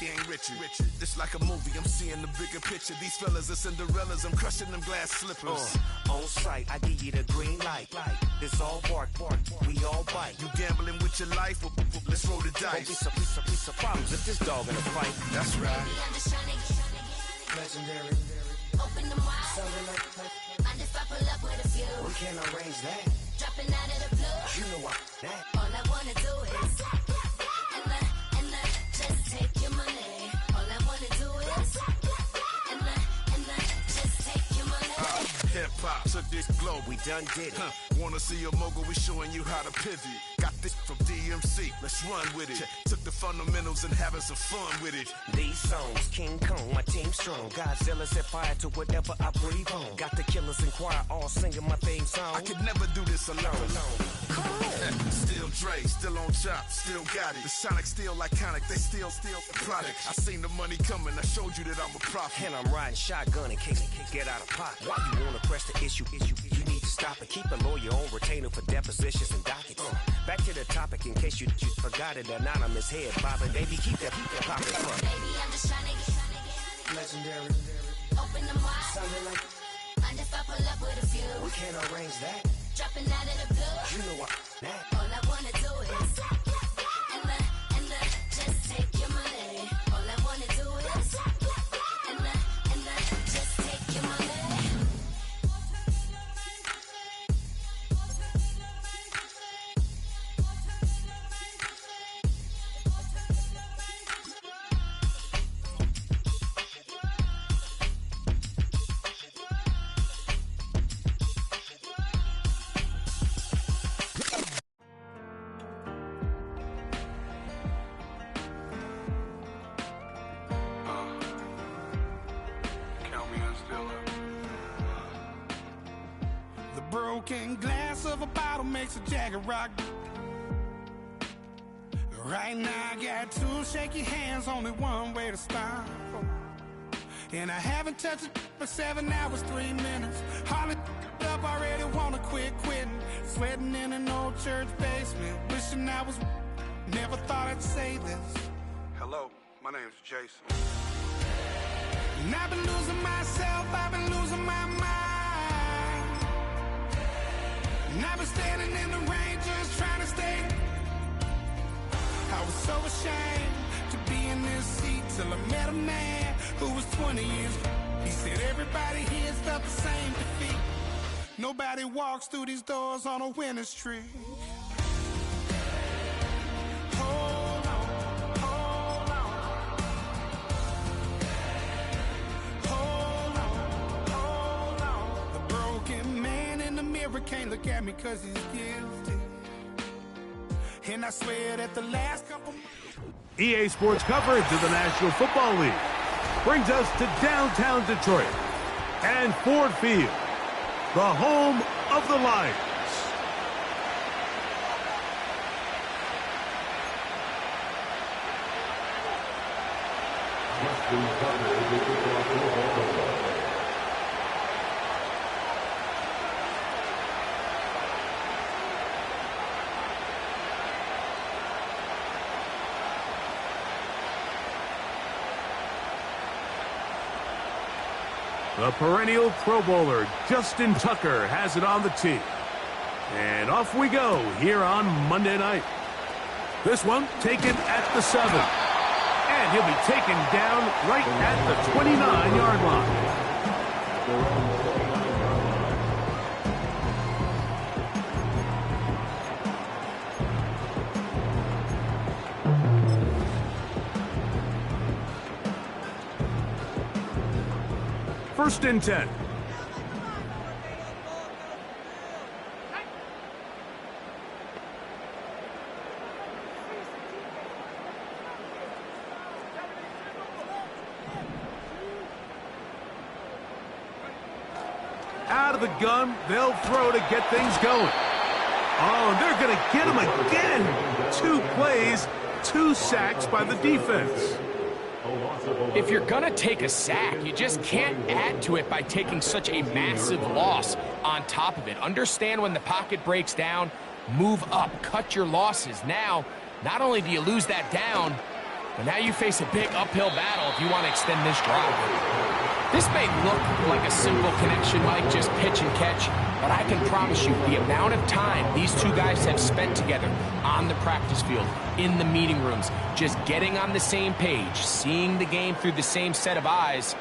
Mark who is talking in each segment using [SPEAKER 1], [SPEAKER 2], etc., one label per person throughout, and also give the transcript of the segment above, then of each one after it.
[SPEAKER 1] ain't Richard. It's like a movie, I'm seeing the bigger picture. These fellas are Cinderellas, I'm crushing them glass slippers.
[SPEAKER 2] On sight, I give you the green light. It's all bark, we all bite.
[SPEAKER 1] You gambling with your life? Well, let's roll the dice.
[SPEAKER 2] Don't be so problems if this dog in a fight.
[SPEAKER 1] That's right.
[SPEAKER 2] Legendary.
[SPEAKER 3] Open them wide.
[SPEAKER 2] Sounding like
[SPEAKER 3] I just pull up with a few.
[SPEAKER 2] we can't arrange that.
[SPEAKER 3] Dropping out of the blue.
[SPEAKER 2] You know what that.
[SPEAKER 3] All I wanna do is and just take your money. All I wanna do is and just take your money.
[SPEAKER 1] Hip-hop took this globe.
[SPEAKER 2] We done did it.
[SPEAKER 1] Wanna see a mogul? We showing you how to pivot. Got this from DMC. Let's run with it. Took the fundamentals and having some fun with it.
[SPEAKER 2] These songs, King Kong, my team strong. Godzilla set fire to whatever I breathe on. Got the killers in choir all singing my theme song.
[SPEAKER 1] I could never do this alone.
[SPEAKER 2] Come on.
[SPEAKER 1] Still Dre, still on top, still got it. The Sonic still iconic, they still the product. I seen the money coming, I showed you that I'm a prophet.
[SPEAKER 2] And I'm riding shotgun in case it get out of pocket. Why you wanna press the issue? You need to stop it. Keep a lawyer on retainer for depositions and dockets. Back to the topic in case you forgot it. Anonymous head bobbing, baby, keep that pocket front.
[SPEAKER 3] Baby, I'm just trying to get
[SPEAKER 2] Legendary.
[SPEAKER 3] open them wide.
[SPEAKER 2] Sounding like
[SPEAKER 3] I just pull up with a few.
[SPEAKER 2] we can't arrange that.
[SPEAKER 3] Dropping out of the blue.
[SPEAKER 2] You know what that.
[SPEAKER 3] All I wanna do is and just take your money. All I wanna do is and just take your money.
[SPEAKER 4] The broken glass of a bottle makes a jagger rock. Right now I got two shaky hands, only one way to stop. And I haven't touched it for 7 hours, 3 minutes. Hardly up, already wanna quitting. Sweating in an old church basement, wishing I was. Never thought I'd say this.
[SPEAKER 5] Hello, my name's Jason.
[SPEAKER 4] And I've been losing myself, I've been losing my mind. And I've been standing in the rain just trying to stay. I was so ashamed to be in this seat till I met a man who was 20 years. He said everybody here's felt the same defeat. Nobody walks through these doors on a winning streak. Hold on, hold on. Hold on, hold on. The broken man in the mirror can't look at me 'cause he's guilty. And I swear that the last couple...
[SPEAKER 6] EA Sports coverage of the National Football League brings us to downtown Detroit and Ford Field, the home of the Lions. The perennial Pro Bowler, Justin Tucker, has it on the tee. And off we go here on Monday night. This one taken at the 7. And he'll be taken down right at the 29-yard line. First and 10. Out of the gun, they'll throw to get things going. Oh, they're going to get him again. 2 plays, 2 sacks by the defense.
[SPEAKER 7] If you're gonna take a sack, you just can't add to it by taking such a massive loss on top of it. Understand when the pocket breaks down, move up, cut your losses. Now, not only do you lose that down, But now you face a big uphill battle if you want to extend this drive. This may look like a simple connection, Mike, just pitch and catch, but I can promise you the amount of time these two guys have spent together on the practice field, in the meeting rooms, just getting on the same page, seeing the game through the same set of eyes,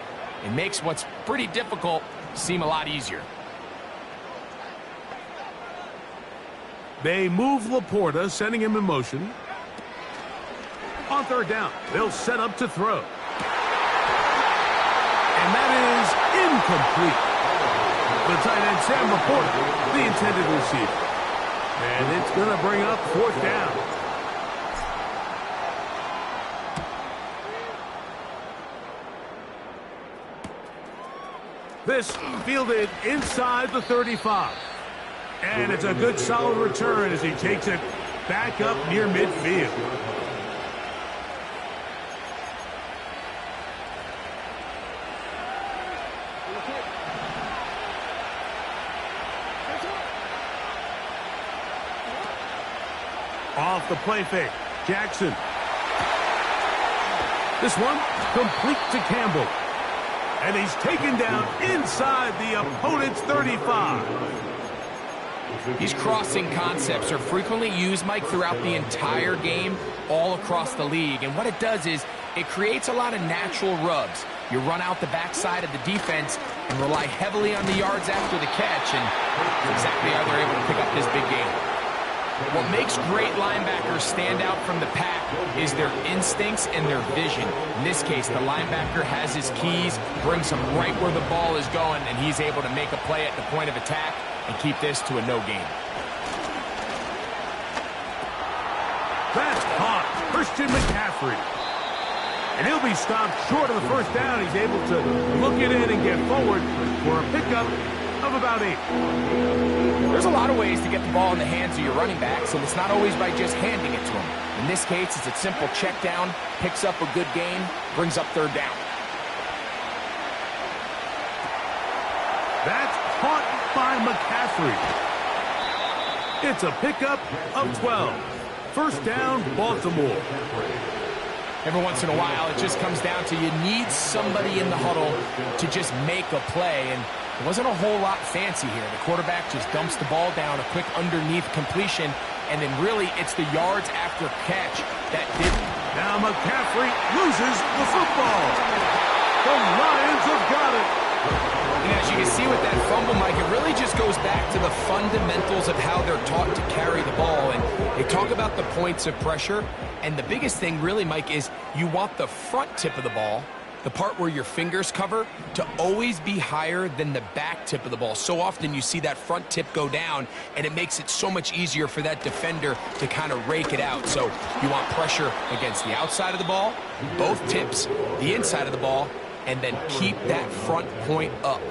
[SPEAKER 7] it makes what's pretty difficult seem a lot easier.
[SPEAKER 6] They move Laporta, sending him in motion. On third down, they'll set up to throw. And that is incomplete. The tight end, Sam Laporta, the intended receiver. And it's going to bring up fourth down. This fielded inside the 35. And it's a good solid return as he takes it back up near midfield. Off the play fake, Jackson. This one complete to Campbell. And he's taken down inside the opponent's 35.
[SPEAKER 7] These crossing concepts are frequently used, Mike, throughout the entire game, all across the league. And what it does is it creates a lot of natural rubs. You run out the backside of the defense and rely heavily on the yards after the catch, and that's exactly how they're able to pick up this big game. What makes great linebackers stand out from the pack is their instincts and their vision. In this case, the linebacker has his keys, brings him right where the ball is going, and he's able to make a play at the point of attack and keep this to a no gain.
[SPEAKER 6] That's caught. Christian McCaffrey. And he'll be stopped short of the first down. He's able to look it in and get forward for a pickup of about 8.
[SPEAKER 7] There's a lot of ways to get the ball in the hands of your running backs, and it's not always by just handing it to them. In this case, it's a simple check down, picks up a good gain, brings up third down.
[SPEAKER 6] That's caught by McCaffrey. It's a pickup of 12. First down, Baltimore.
[SPEAKER 7] Every once in a while, it just comes down to you need somebody in the huddle to just make a play, and it wasn't a whole lot fancy here. The quarterback just dumps the ball down, a quick underneath completion, and then really it's the yards after catch that did it.
[SPEAKER 6] Now McCaffrey loses the football. The Lions have got it.
[SPEAKER 7] And as you can see with that fumble, Mike, it really just goes back to the fundamentals of how they're taught to carry the ball. And they talk about the points of pressure. And the biggest thing really, Mike, is you want the front tip of the ball, the part where your fingers cover, to always be higher than the back tip of the ball. So often you see that front tip go down, and it makes it so much easier for that defender to kind of rake it out. So you want pressure against the outside of the ball, both tips, the inside of the ball, and then keep that front point up.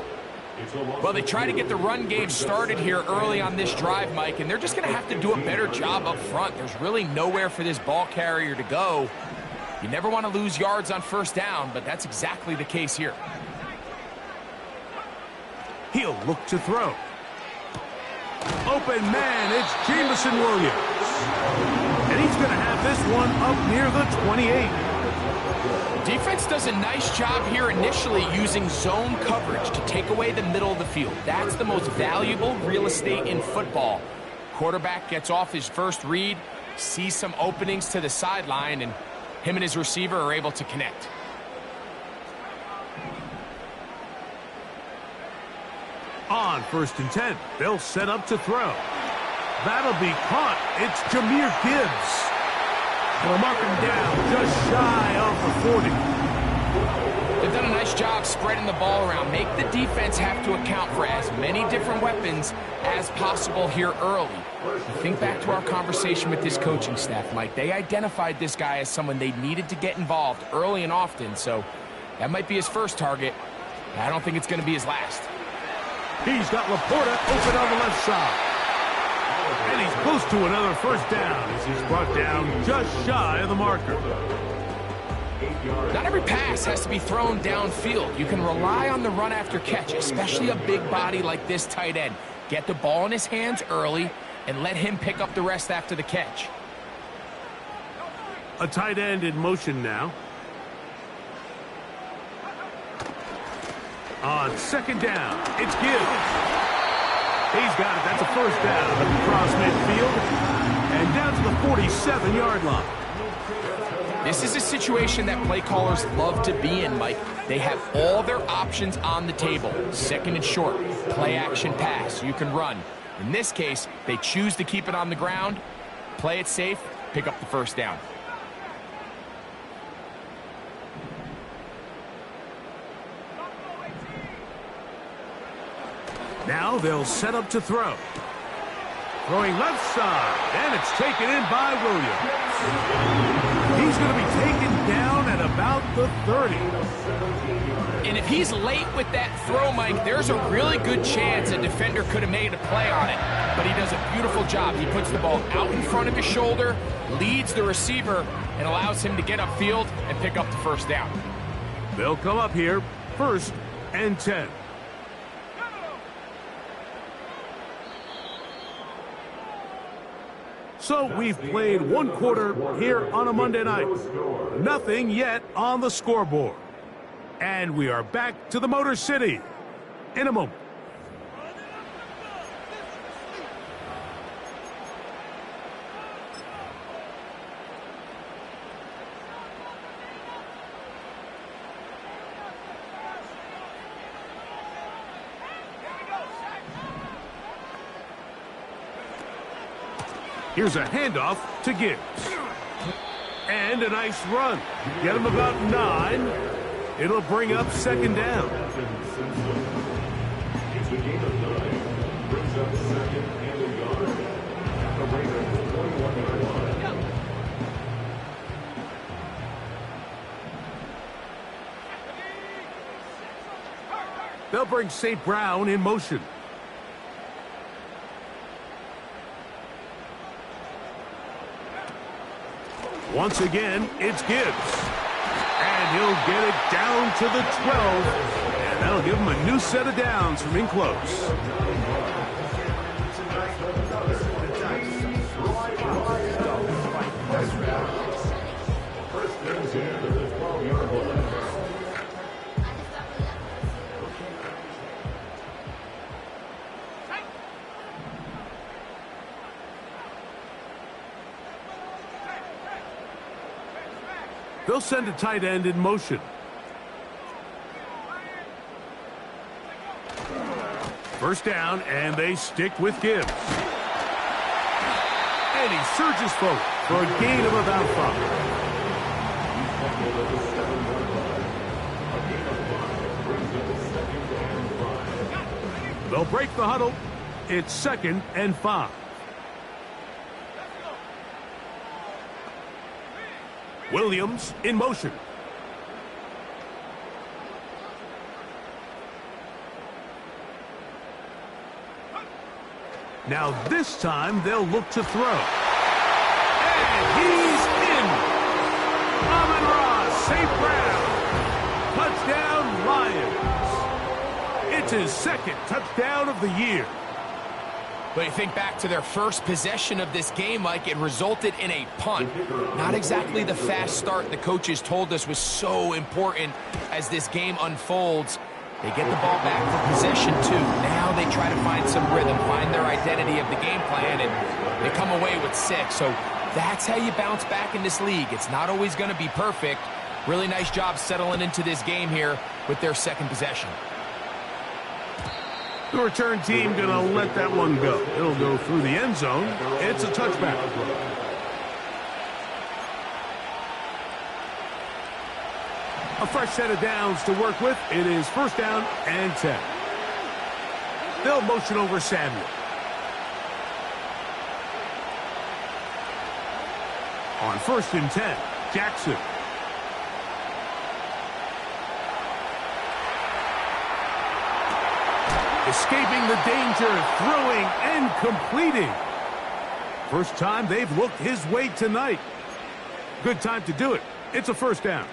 [SPEAKER 7] Well, they try to get the run game started here early on this drive, Mike, and they're just going to have to do a better job up front. There's really nowhere for this ball carrier to go. You never want to lose yards on first down, but that's exactly the case here.
[SPEAKER 6] He'll look to throw. Open man, it's Jameson Williams. And he's going to have this one up near the 28.
[SPEAKER 7] Defense does a nice job here initially using zone coverage to take away the middle of the field. That's the most valuable real estate in football. Quarterback gets off his first read, sees some openings to the sideline, and him and his receiver are able to connect.
[SPEAKER 6] On first and 10, they'll set up to throw. That'll be caught. It's Jahmyr Gibbs. They'll mark him down just shy of the 40.
[SPEAKER 7] They've done a nice job spreading the ball around. Make the defense have to account for as many different weapons as possible here early. Think back to our conversation with this coaching staff, Mike. They identified this guy as someone they needed to get involved early and often, so that might be his first target. I don't think it's going to be his last.
[SPEAKER 6] He's got Laporta open on the left side. And he's close to another first down as he's brought down just shy of the marker.
[SPEAKER 7] Not every pass has to be thrown downfield. You can rely on the run after catch, especially a big body like this tight end. Get the ball in his hands early and let him pick up the rest after the catch.
[SPEAKER 6] A tight end in motion now. On second down, it's Gibbs. He's got it. That's a first down. Across midfield and down to the 47-yard line.
[SPEAKER 7] This is a situation that play callers love to be in, Mike. They have all their options on the table. Second and short, play action pass. You can run. In this case, they choose to keep it on the ground, play it safe, pick up the first down.
[SPEAKER 6] Now they'll set up to throw. Throwing left side, and it's taken in by Williams. He's going to be taken down at about the 30.
[SPEAKER 7] And if he's late with that throw, Mike, there's a really good chance a defender could have made a play on it. But he does a beautiful job. He puts the ball out in front of his shoulder, leads the receiver, and allows him to get upfield and pick up the first down.
[SPEAKER 6] They'll come up here, 1st and 10. So we've played one quarter here on a Monday night. Nothing yet on the scoreboard. And we are back to the Motor City in a moment. Here's a handoff to Gibbs. And a nice run. Get him about 9. It'll bring up second down. They'll bring St. Brown in motion. Once again, it's Gibbs. And he'll get it down to the 12. And that'll give him a new set of downs from in close. They'll send a tight end in motion. First down, and they stick with Gibbs. And he surges forward for a gain of about 5. They'll break the huddle. It's 2nd and 5. Williams in motion. Now this time they'll look to throw. And he's in. Amon-Ra St. Brown. Touchdown Lions. It's his 2nd touchdown of the year.
[SPEAKER 7] But you think back to their first possession of this game, Mike, it resulted in a punt. Not exactly the fast start the coaches told us was so important as this game unfolds. They get the ball back for possession 2. Now they try to find some rhythm, find their identity of the game plan, and they come away with 6. So that's how you bounce back in this league. It's not always going to be perfect. Really nice job settling into this game here with their 2nd possession.
[SPEAKER 6] The return team going to let that one go. It'll go through the end zone. It's a touchback. A fresh set of downs to work with. It is 1st down and 10. They'll motion over Samuel. On 1st and 10, Jackson. Escaping the danger, throwing and completing. First time they've looked his way tonight. Good time to do it. It's a 1st down.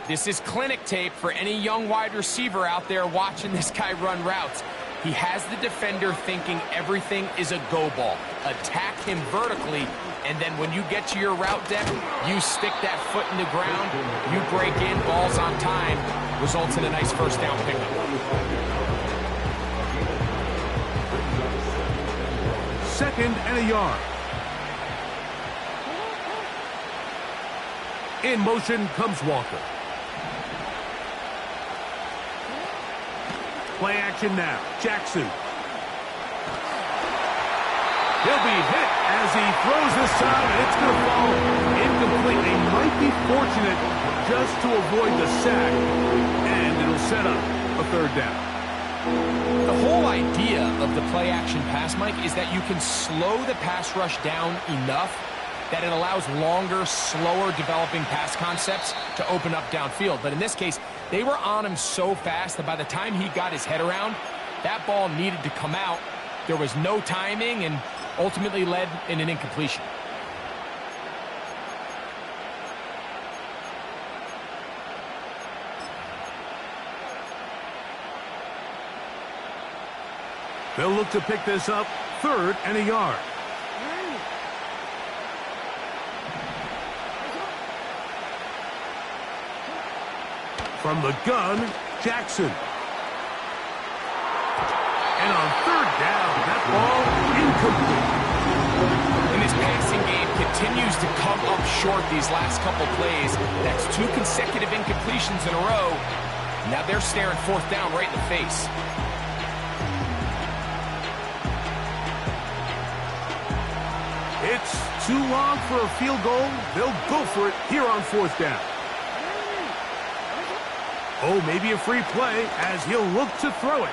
[SPEAKER 7] This is clinic tape for any young wide receiver out there watching this guy run routes. He has the defender thinking everything is a go ball. Attack him vertically And then when you get to your route depth, you stick that foot in the ground, you break in, ball's on time, results in a nice first down pickup.
[SPEAKER 6] Second and a yard. In motion comes Walker. Play action now. Jackson. He'll be hit as he throws this time, and it's going to fall incomplete. They might be fortunate just to avoid the sack, and it'll set up a third down.
[SPEAKER 7] The whole idea of the play action pass, Mike, is that you can slow the pass rush down enough that it allows longer, slower developing pass concepts to open up downfield. But in this case, they were on him so fast that by the time he got his head around, that ball needed to come out. There was no timing and ultimately led in an incompletion.
[SPEAKER 6] They'll look to pick this up, third and a yard. From the gun, Jackson. And on third down, that ball incomplete.
[SPEAKER 7] And this passing game continues to come up short these last couple plays. That's 2 consecutive incompletions in a row. Now they're staring fourth down right in the face.
[SPEAKER 6] It's too long for a field goal. They'll go for it here on fourth down. Oh, maybe a free play as he'll look to throw it.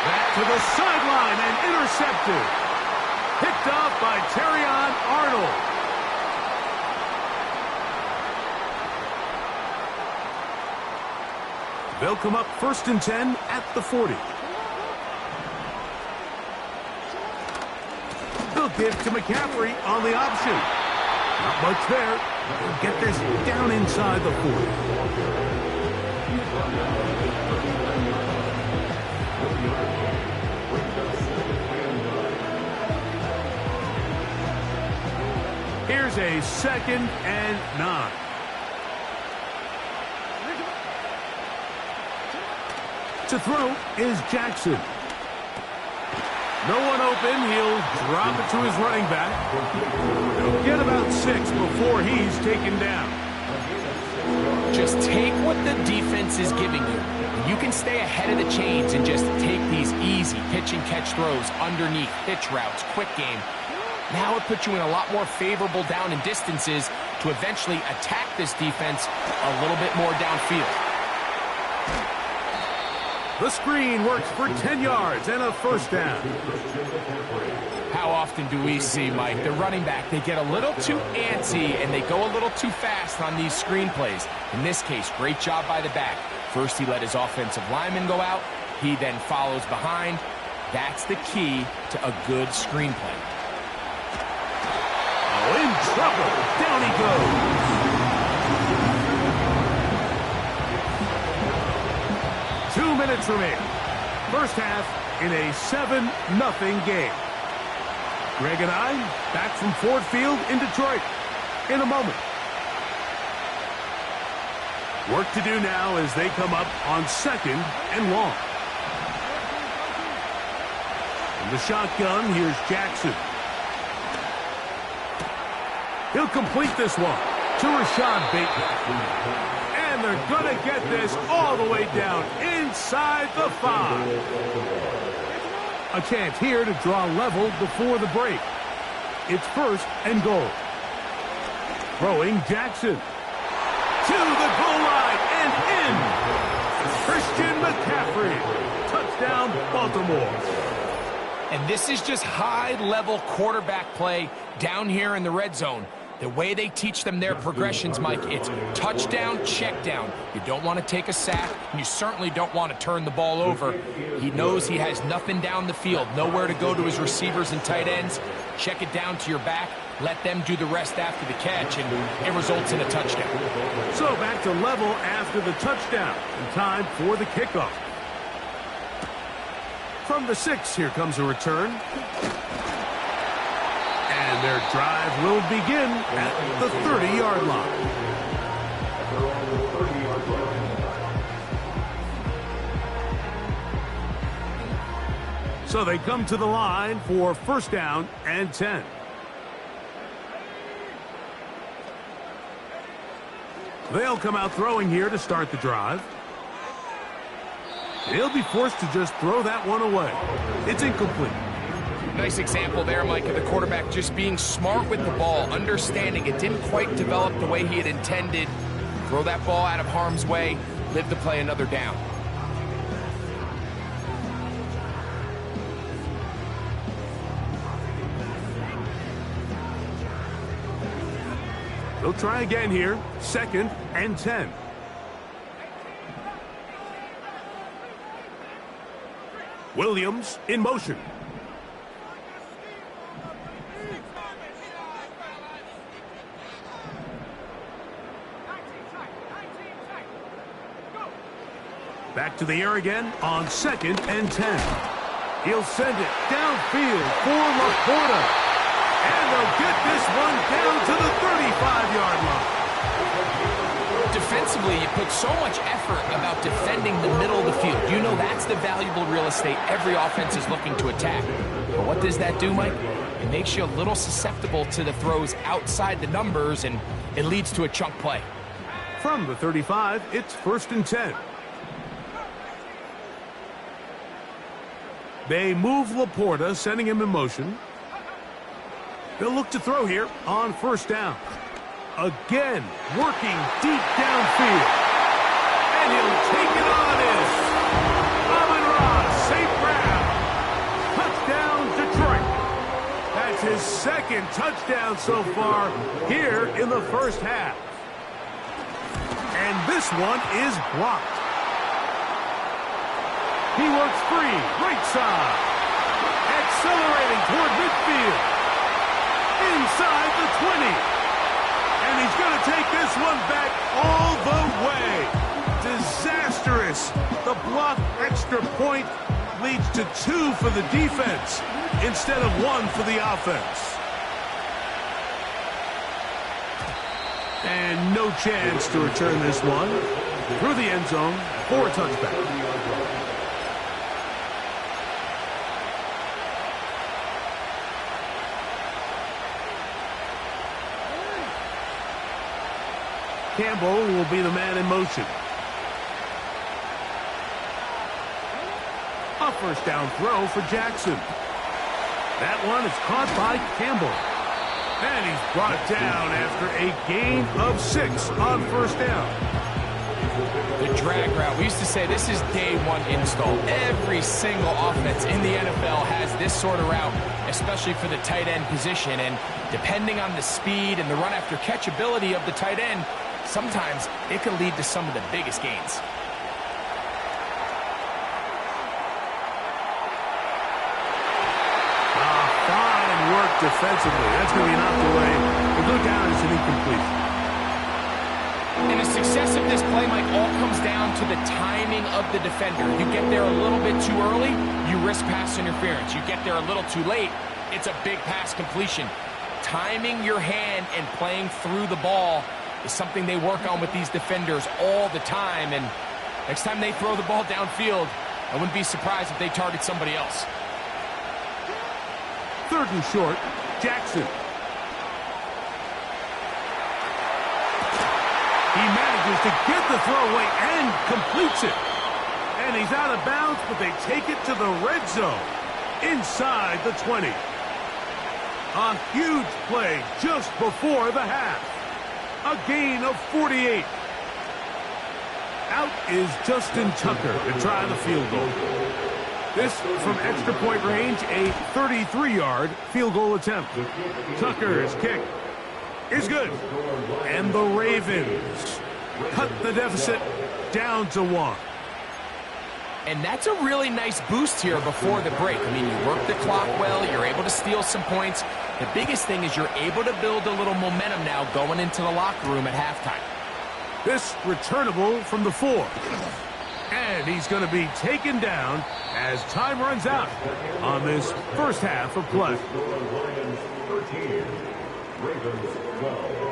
[SPEAKER 6] Back to the sideline and intercepted. Picked off by Terrion Arnold. They'll come up first and 10 at the 40. They'll give to McCaffrey on the option. Not much there. They'll get this down inside the 40. Here's a second and 9. To throw is Jackson. No one open. He'll drop it to his running back. He'll get about 6 before he's taken down.
[SPEAKER 7] Just take what the defense is giving you. You can stay ahead of the chains and just take these easy pitch and catch throws underneath, pitch routes, quick game. Now it puts you in a lot more favorable down and distances to eventually attack this defense a little bit more downfield.
[SPEAKER 6] The screen works for 10 yards and a first down.
[SPEAKER 7] How often do we see, Mike, the running back, they get a little too antsy and they go a little too fast on these screen plays. In this case, great job by the back. First, he let his offensive lineman go out. He then follows behind. That's the key to a good screenplay.
[SPEAKER 6] Oh, in trouble. Down he goes. Minutes remaining. First half in a 7-0 game. Greg and I back from Ford Field in Detroit in a moment. Work to do now as they come up on second and long. In the shotgun, here's Jackson. He'll complete this one to Rashad Bateman. And they're going to get this all the way down inside the 5. A chance here to draw level before the break. It's first and goal. Throwing Jackson. To the goal line and in. Christian McCaffrey. Touchdown, Baltimore.
[SPEAKER 7] And this is just high-level quarterback play down here in the red zone. The way they teach them their progressions, Mike, it's touchdown, check down. You don't want to take a sack, and you certainly don't want to turn the ball over. He knows he has nothing down the field, nowhere to go to his receivers and tight ends. Check it down to your back, let them do the rest after the catch, and it results in a touchdown.
[SPEAKER 6] So back to level after the touchdown, and time for the kickoff. From the 6, here comes a return. And their drive will begin at the 30-yard line. So they come to the line for first down and 10. They'll come out throwing here to start the drive. He'll be forced to just throw that one away. It's incomplete.
[SPEAKER 7] Nice example there, Mike, of the quarterback just being smart with the ball, understanding it didn't quite develop the way he had intended. Throw that ball out of harm's way, live to play another down.
[SPEAKER 6] They'll try again here, second and 10. Williams in motion. Back to the air again on second and 10. He'll send it downfield for Laporta. And they'll get this one down to the 35-yard line.
[SPEAKER 7] Defensively, you put so much effort about defending the middle of the field. You know that's the valuable real estate every offense is looking to attack. But what does that do, Mike? It makes you a little susceptible to the throws outside the numbers, and it leads to a chunk play.
[SPEAKER 6] From the 35, it's first and 10. They move Laporta, sending him in motion. They'll look to throw here on first down. Again, working deep downfield. And he'll take it on in. Amon-Ra, St. Brown. Touchdown, Detroit. That's his second touchdown so far here in the first half. And this one is blocked. He works free, right side. Accelerating toward midfield. Inside the 20. And he's going to take this one back all the way. Disastrous. The block extra point leads to 2 for the defense instead of 1 for the offense. And no chance to return this one through the end zone for a touchback. Campbell will be the man in motion. A first down throw for Jackson. That one is caught by Campbell. And he's brought down after a gain of 6 on first down.
[SPEAKER 7] The drag route. We used to say this is day one install. Every single offense in the NFL has this sort of route, especially for the tight end position. And depending on the speed and the run after catch ability of the tight end, sometimes it can lead to some of the biggest gains.
[SPEAKER 6] Fine work defensively. That's going to be knocked away. The go down is an incompletion.
[SPEAKER 7] And the success of this play, Mike, all comes down to the timing of the defender. You get there a little bit too early, you risk pass interference. You get there a little too late, it's a big pass completion. Timing your hand and playing through the ball is something they work on with these defenders all the time. And next time they throw the ball downfield, I wouldn't be surprised if they target somebody else.
[SPEAKER 6] Third and short, Jackson. He manages to get the throw away and completes it. And he's out of bounds, but they take it to the red zone inside the 20. A huge play just before the half. A gain of 48. Out is Justin Tucker to try the field goal. This from extra point range, a 33-yard field goal attempt. Tucker's kick is good. And the Ravens cut the deficit down to 1.
[SPEAKER 7] And that's a really nice boost here before the break. I mean, you work the clock well, you're able to steal some points. The biggest thing is you're able to build a little momentum now going into the locker room at halftime.
[SPEAKER 6] This returnable from the 4. And he's going to be taken down as time runs out on this first half of play. 14. Ravens 12.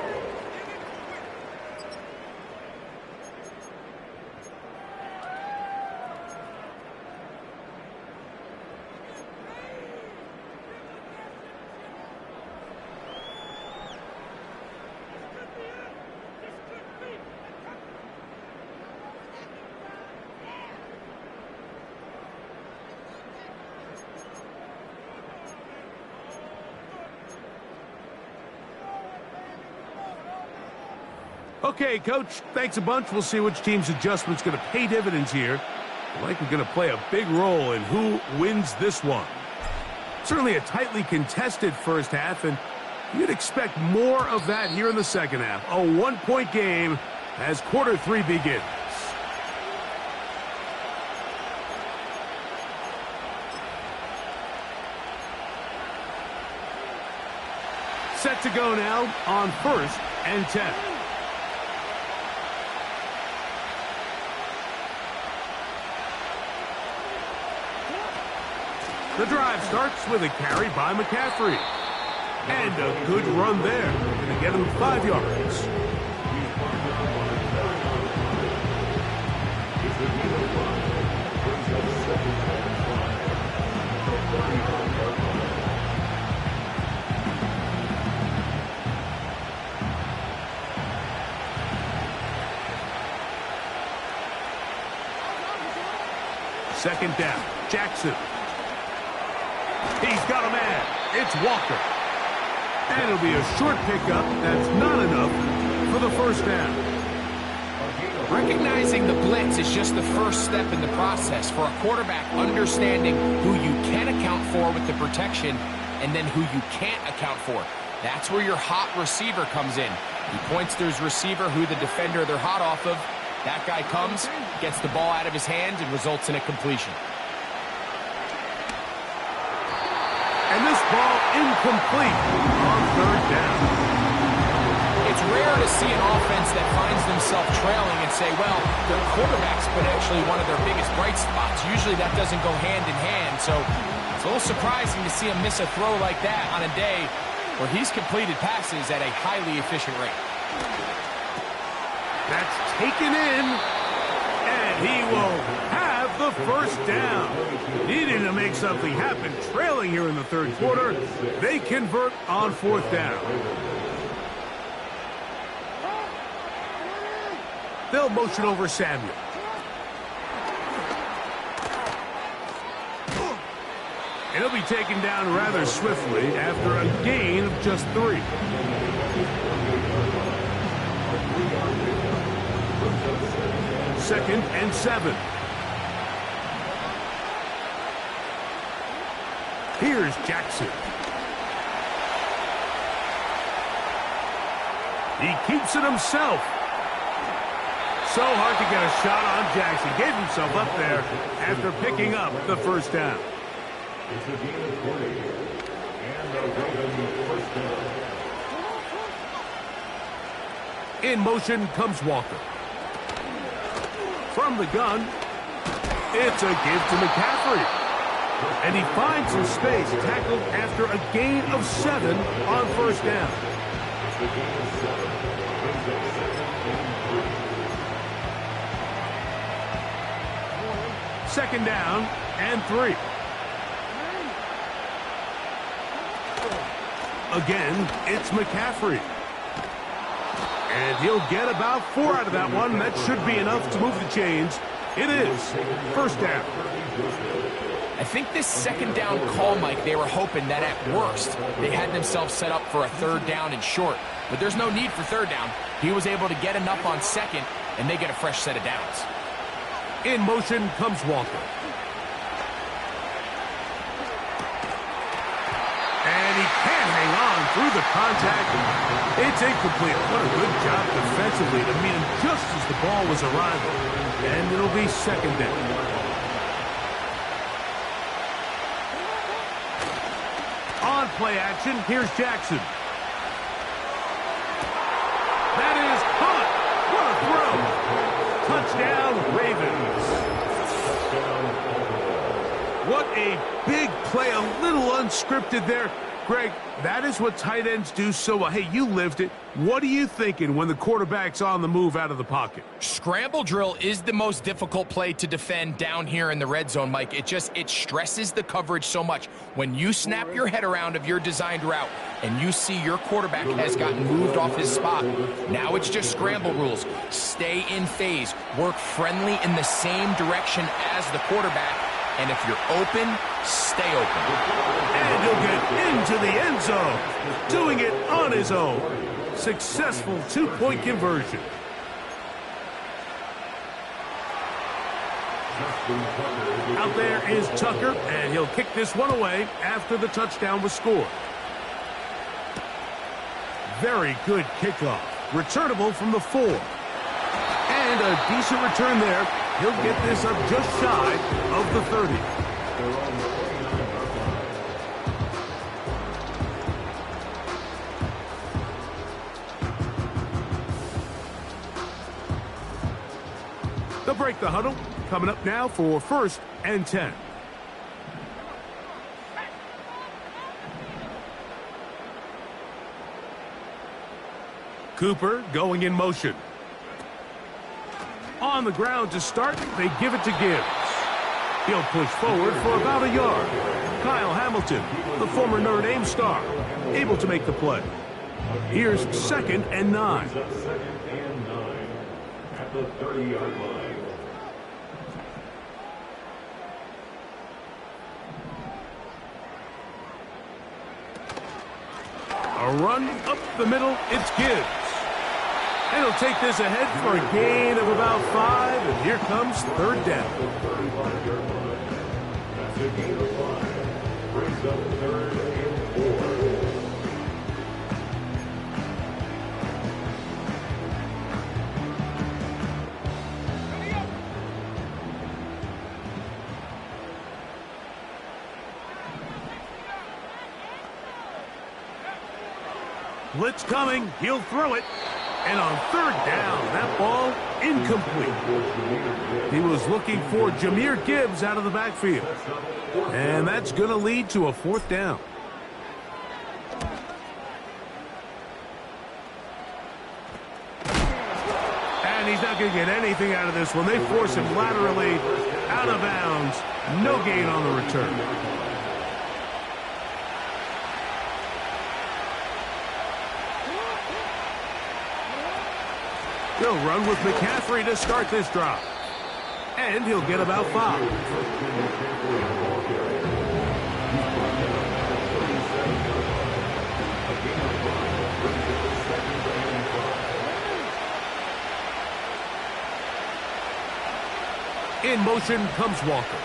[SPEAKER 6] Okay, Coach, thanks a bunch. We'll see which team's adjustment's going to pay dividends here. I like we're going to play a big role in who wins this one. Certainly a tightly contested first half, and you'd expect more of that here in the second half. A one-point game as quarter 3 begins. Set to go now on 1st and 10. The drive starts with a carry by McCaffrey. And a good run there. Going to get him 5 yards. Second down, Jackson. He's got a man. It's Walker. And it'll be a short pickup. That's not enough for the first down.
[SPEAKER 7] Recognizing the blitz is just the first step in the process for a quarterback understanding who you can account for with the protection and then who you can't account for. That's where your hot receiver comes in. He points to his receiver who the defender they're hot off of. That guy comes, gets the ball out of his hands, and results in a completion.
[SPEAKER 6] And this ball incomplete on third down.
[SPEAKER 7] It's rare to see an offense that finds themselves trailing and say, well, their quarterback's been actually one of their biggest bright spots. Usually that doesn't go hand in hand, so it's a little surprising to see him miss a throw like that on a day where he's completed passes at a highly efficient rate.
[SPEAKER 6] That's taken in, and he will have the first down. Needing to make something happen, trailing here in the third quarter. They convert on 4th down. They'll motion over Samuel. And he'll be taken down rather swiftly after a gain of just 3. Second and 7. Here's Jackson. He keeps it himself. So hard to get a shot on Jackson. Gave himself up there after picking up the first down. It's a gain of 40. And the Ravens first down. In motion comes Walker. From the gun, it's a give to McCaffrey. And he finds some space, tackled after a gain of 7 on first down. Second down and 3. Again, it's McCaffrey. And he'll get about 4 out of that one. That should be enough to move the chains. It is first down.
[SPEAKER 7] I think this second down call, Mike, they were hoping that at worst they had themselves set up for a third down and short. But there's no need for third down. He was able to get enough on second, and they get a fresh set of downs.
[SPEAKER 6] In motion comes Walker. And he can't hang on through the contact. It's incomplete. What a good job defensively to meet him just as the ball was arriving. And it'll be second down. On play action, here's Jackson. That is caught. What a throw. Touchdown, Ravens. What a big play, a little unscripted there. Greg, that is what tight ends do so well. Hey, you lived it. What are you thinking when the quarterback's on the move out of the pocket?
[SPEAKER 7] Scramble drill is the most difficult play to defend down here in the red zone, Mike. It stresses the coverage so much. When you snap your head around of your designed route and you see your quarterback has gotten moved off his spot, now it's just scramble rules. Stay in phase. Work friendly in the same direction as the quarterback. And if you're open, stay open.
[SPEAKER 6] And he'll get into the end zone, doing it on his own. Successful two-point conversion. Out there is Tucker, and he'll kick this one away after the touchdown was scored. Very good kickoff. Returnable from the 4. And a decent return there. He'll get this up just shy of the 30. They'll break the huddle. Coming up now for 1st and 10. Cooper going in motion. On the ground to start, they give it to Gibbs. He'll push forward for about a yard. Kyle Hamilton, the former Notre Dame star, able to make the play. Here's 2nd and 9.
[SPEAKER 8] At the 30-yard line.
[SPEAKER 6] A run up the middle, it's Gibbs. And he'll take this ahead for a gain of about 5, and here comes 3rd down.
[SPEAKER 8] That's a gain of 5. Brings up 3rd and 4.
[SPEAKER 6] Blitz coming, he'll throw it. And on 3rd down, that ball incomplete. He was looking for Jahmyr Gibbs out of the backfield. And that's going to lead to a 4th down. And he's not going to get anything out of this one. They force him laterally out of bounds. No gain on the return. He'll run with McCaffrey to start this drive. And he'll get about 5. In motion comes Walker.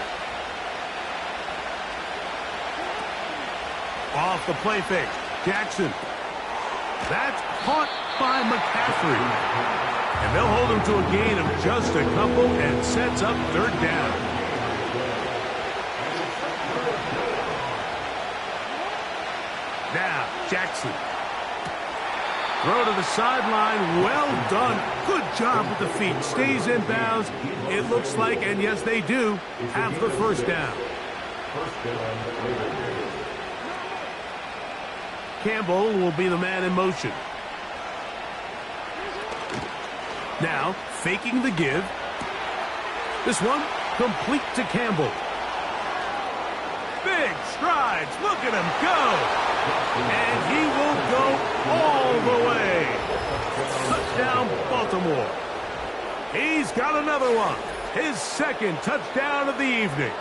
[SPEAKER 6] Off the play fake. Jackson. That's caught by McCaffrey. And they'll hold him to a gain of just a couple and sets up 3rd down. Now, Jackson. Throw to the sideline. Well done. Good job with the feet. Stays in bounds. It looks like, and yes, they do, have the 1st down. Campbell will be the man in motion. Now, faking the give. This one, complete to Campbell. Big strides. Look at him go. And he will go all the way. Touchdown, Baltimore. He's got another one. His 2nd touchdown of the evening.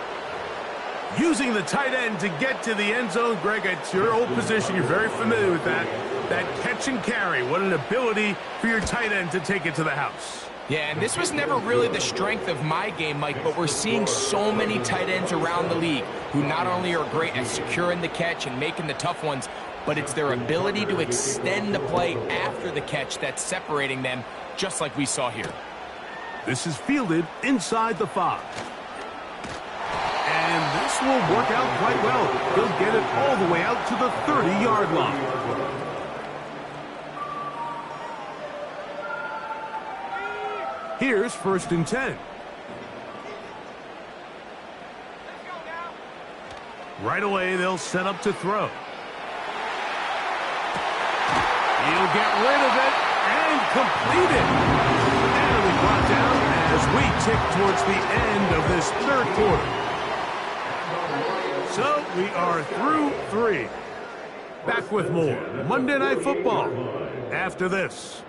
[SPEAKER 6] Using the tight end to get to the end zone, Greg, it's your old position. You're very familiar with that. That catch and carry. What an ability for your tight end to take it to the house.
[SPEAKER 7] Yeah, and this was never really the strength of my game, Mike, but we're seeing so many tight ends around the league who not only are great at securing the catch and making the tough ones, but it's their ability to extend the play after the catch that's separating them, just like we saw here.
[SPEAKER 6] This is fielded inside the 5. And this will work out quite well. He'll get it all the way out to the 30-yard line. Here's 1st and 10. Right away, they'll set up to throw. He'll get rid of it and complete it. And it'll be brought down as we tick towards the end of this third quarter. So we are through 3. Back with more Monday Night Football after this.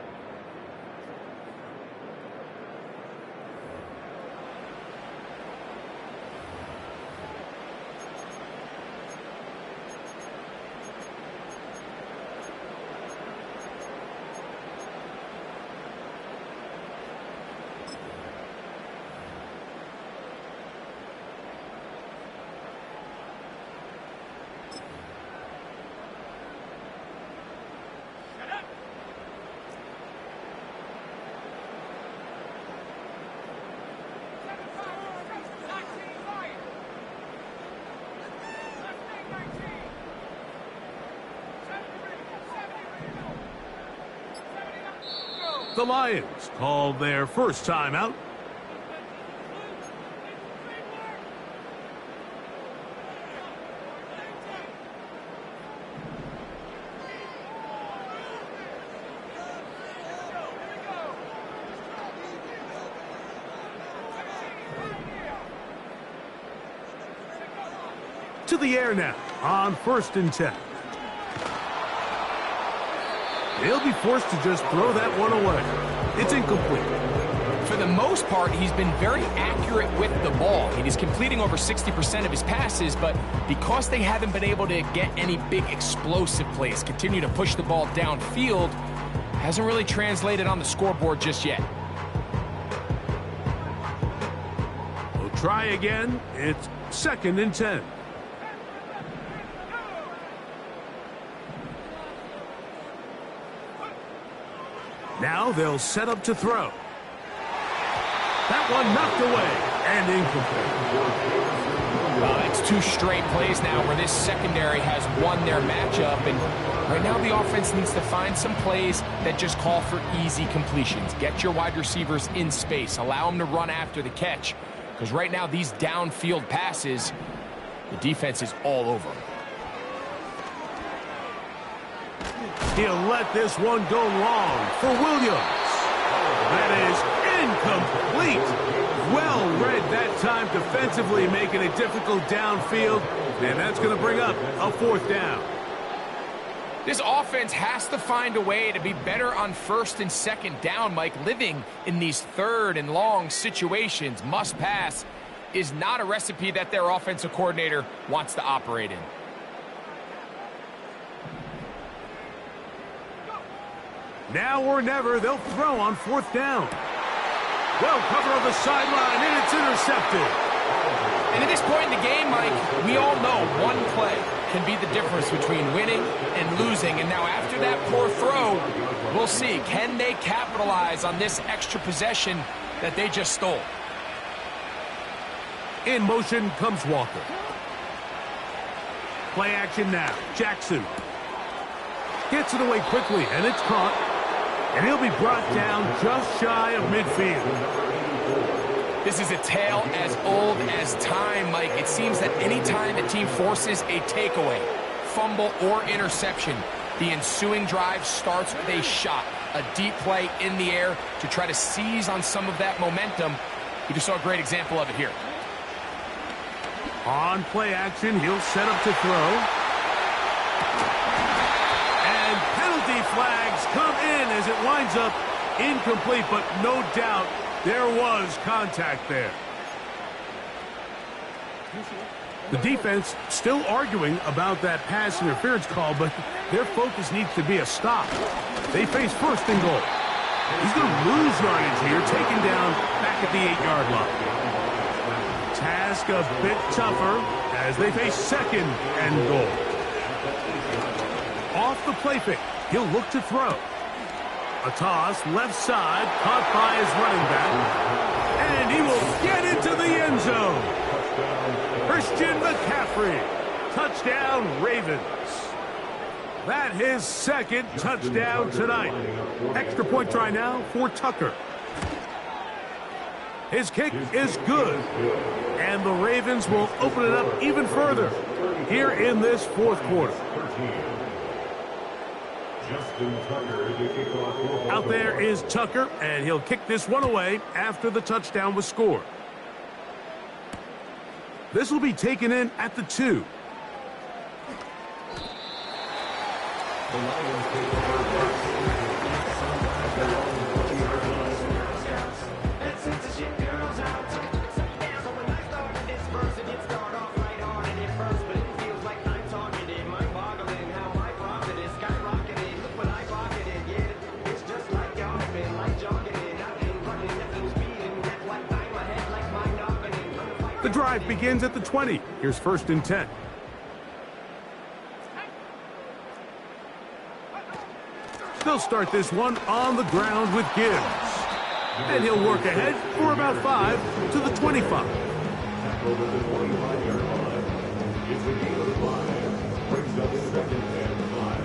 [SPEAKER 6] The Lions called their first timeout. To the air now on 1st and 10. They'll be forced to just throw that one away. It's incomplete.
[SPEAKER 7] For the most part, he's been very accurate with the ball. He's completing over 60% of his passes, but because they haven't been able to get any big explosive plays, continue to push the ball downfield, hasn't really translated on the scoreboard just yet.
[SPEAKER 6] We'll try again. It's 2nd and 10. Now they'll set up to throw. That one knocked away and incomplete.
[SPEAKER 7] Well, it's 2 straight plays now where this secondary has won their matchup, and right now the offense needs to find some plays that just call for easy completions. Get your wide receivers in space. Allow them to run after the catch, because right now these downfield passes, the defense is all over them.
[SPEAKER 6] He'll let this one go long for Williams. That is incomplete. Well read that time defensively, making it difficult downfield. And that's going to bring up a 4th down.
[SPEAKER 7] This offense has to find a way to be better on 1st and 2nd down, Mike. Living in these 3rd and long situations, must pass, is not a recipe that their offensive coordinator wants to operate in.
[SPEAKER 6] Now or never, they'll throw on 4th down. Well covered on the sideline, and it's intercepted.
[SPEAKER 7] And at this point in the game, Mike, we all know one play can be the difference between winning and losing. And now after that poor throw, we'll see. Can they capitalize on this extra possession that they just stole?
[SPEAKER 6] In motion comes Walker. Play action now. Jackson gets it away quickly, and it's caught. And he'll be brought down just shy of midfield.
[SPEAKER 7] This is a tale as old as time, Mike. It seems that any time a team forces a takeaway, fumble, or interception, the ensuing drive starts with a shot, a deep play in the air to try to seize on some of that momentum. You just saw a great example of it here.
[SPEAKER 6] On play action, he'll set up to throw. And penalty flags come in as it winds up incomplete, but no doubt there was contact there. The defense still arguing about that pass interference call, but their focus needs to be a stop. They face 1st and goal. He's going to lose yardage here, taken down back at the 8-yard line. Task a bit tougher as they face 2nd and goal. Off the play fake, he'll look to throw. A toss, left side, caught by his running back. And he will get into the end zone. Christian McCaffrey, touchdown Ravens. That his 2nd touchdown tonight. Extra point try now for Tucker. His kick is good. And the Ravens will open it up even further here in this 4th quarter. Out there is Tucker, and he'll kick this one away after the touchdown was scored. This will be taken in at the 2. The drive begins at the 20. Here's 1st and 10. They'll start this one on the ground with Gibbs. And he'll work ahead for about 5 to the 25.
[SPEAKER 8] Over the 25-yard line. It's a gain of 5. Brings up 2nd and 5.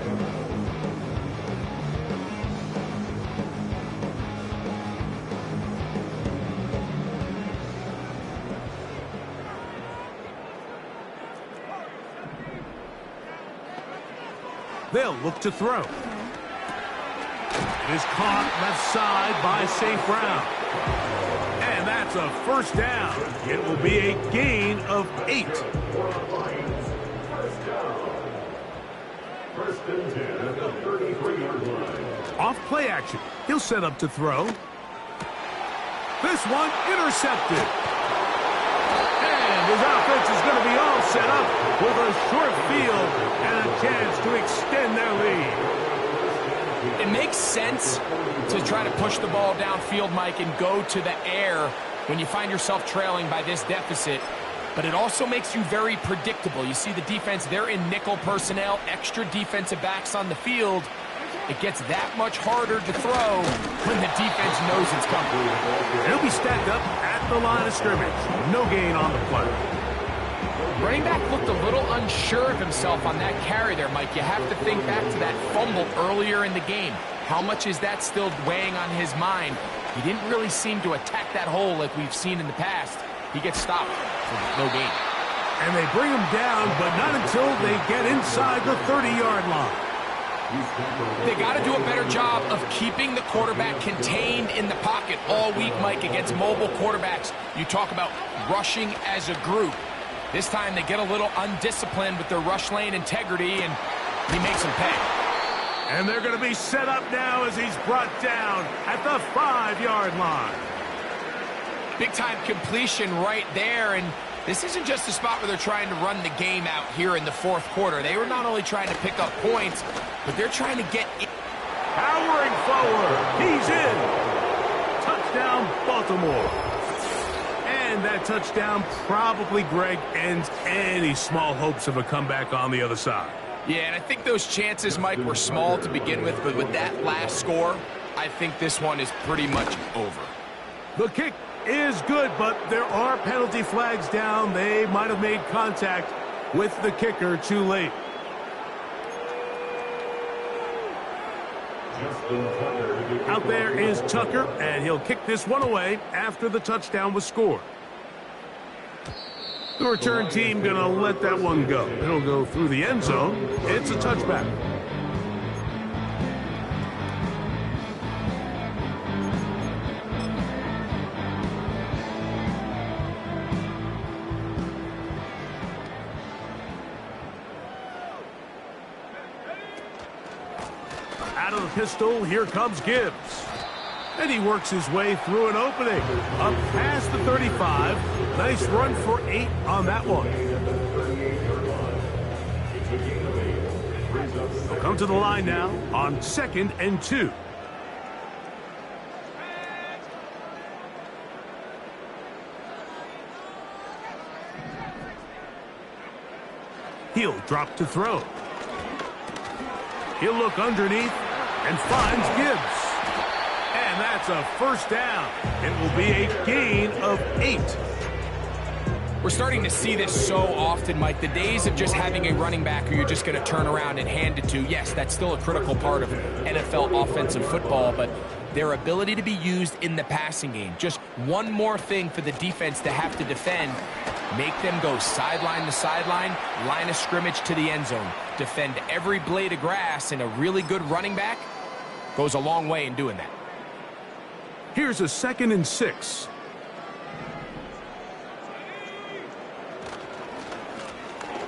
[SPEAKER 6] They'll look to throw. It is caught left side by St. Brown. And that's a 1st down. It will be a gain of 8.
[SPEAKER 8] 1st and 10 at the 33-yard line.
[SPEAKER 6] Off play action. He'll set up to throw. This one intercepted. And his offense is going to be all set up with a short field and a chance to extend their lead.
[SPEAKER 7] It makes sense to try to push the ball downfield, Mike, and go to the air when you find yourself trailing by this deficit. But it also makes you very predictable. You see the defense, they're in nickel personnel, extra defensive backs on the field. It gets that much harder to throw when the defense knows it's coming.
[SPEAKER 6] He'll be stacked up at the line of scrimmage. No gain on the play.
[SPEAKER 7] Running back looked a little unsure of himself on that carry there, Mike. You have to think back to that fumble earlier in the game. How much is that still weighing on his mind? He didn't really seem to attack that hole like we've seen in the past. He gets stopped for no gain.
[SPEAKER 6] And they bring him down, but not until they get inside the 30-yard line.
[SPEAKER 7] They got to do a better job of keeping the quarterback contained in the pocket all week, Mike, against mobile quarterbacks. You talk about rushing as a group. This time they get a little undisciplined with their rush lane integrity, and he makes them pay.
[SPEAKER 6] And they're going to be set up now as he's brought down at the 5-yard line.
[SPEAKER 7] Big-time completion right there, and this isn't just a spot where they're trying to run the game out here in the 4th quarter. They were not only trying to pick up points, but they're trying to get in.
[SPEAKER 6] Powering forward. He's in. Touchdown, Baltimore. And that touchdown probably, Greg, ends any small hopes of a comeback on the other side.
[SPEAKER 7] Yeah, and I think those chances, Mike, were small to begin with, but with that last score, I think this one is pretty much over.
[SPEAKER 6] The kick is good, but there are penalty flags down. They might have made contact with the kicker too late. Out there is Tucker, and he'll kick this one away after the touchdown was scored. The return team going to let that one go. It'll go through the end zone. It's a touchback. Out of the pistol, here comes Gibbs. And he works his way through an opening. Up past the 35. Nice run for 8 on that one. They'll come to the line now on 2nd and 2. He'll drop to throw. He'll look underneath and finds Gibbs. And that's a 1st down. It will be a gain of 8.
[SPEAKER 7] We're starting to see this so often, Mike. The days of just having a running back who you're just going to turn around and hand it to, yes, that's still a critical part of NFL offensive football, but their ability to be used in the passing game. Just one more thing for the defense to have to defend. Make them go sideline to sideline, line of scrimmage to the end zone. Defend every blade of grass, and a really good running back goes a long way in doing that.
[SPEAKER 6] Here's a 2nd and 6.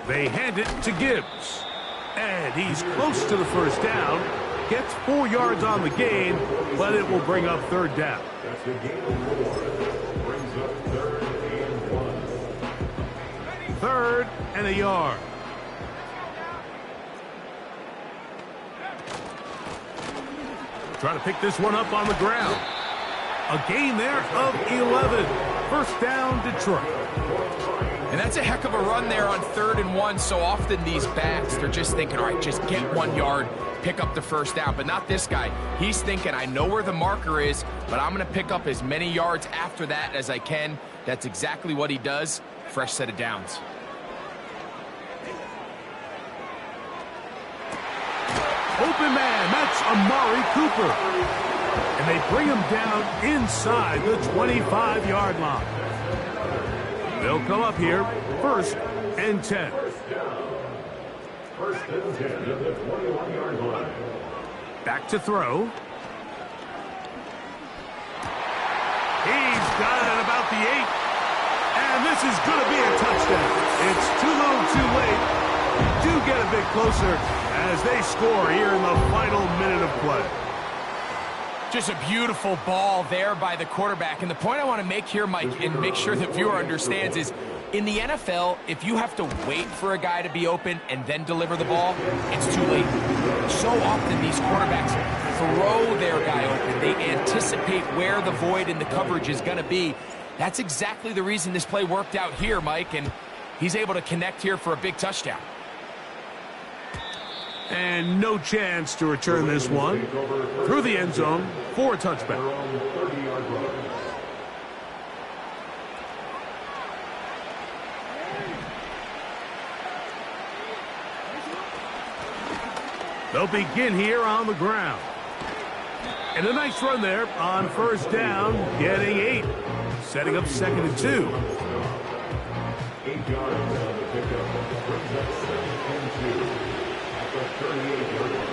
[SPEAKER 6] They hand it to Gibbs. And he's close to the first down. Gets 4 yards on the gain, but it will bring up 3rd down.
[SPEAKER 8] That's the gain of 4. Brings up 3rd and 1.
[SPEAKER 6] 3rd and a yard. Trying to pick this one up on the ground. A gain there of 11. First down, Detroit.
[SPEAKER 7] And that's a heck of a run there on 3rd and 1. So often these backs, they're just thinking, all right, just get 1 yard, pick up the first down. But not this guy. He's thinking, I know where the marker is, but I'm going to pick up as many yards after that as I can. That's exactly what he does. Fresh set of downs.
[SPEAKER 6] Open man, that's Amari Cooper. And they bring him down inside the 25-yard line. They'll come up here, 1st and 10.
[SPEAKER 8] First and 10 at the 21-yard line.
[SPEAKER 6] Back to throw. He's got it at about the 8. And this is going to be a touchdown. It's too little, too late. Do get a bit closer as they score here in the final minute of play.
[SPEAKER 7] Just a beautiful ball there by the quarterback. And the point I want to make here, Mike, and make sure the viewer understands is, in the NFL, if you have to wait for a guy to be open and then deliver the ball, it's too late. So often these quarterbacks throw their guy open. They anticipate where the void in the coverage is going to be. That's exactly the reason this play worked out here, Mike, and he's able to connect here for a big touchdown.
[SPEAKER 6] And no chance to return this one through the end zone for a touchback. They'll begin here on the ground. And a nice run there on first down, getting 8. Setting up 2nd and 2.
[SPEAKER 8] 8 yards on the pickup. Brings up 2nd and 2. At the 38-yard line.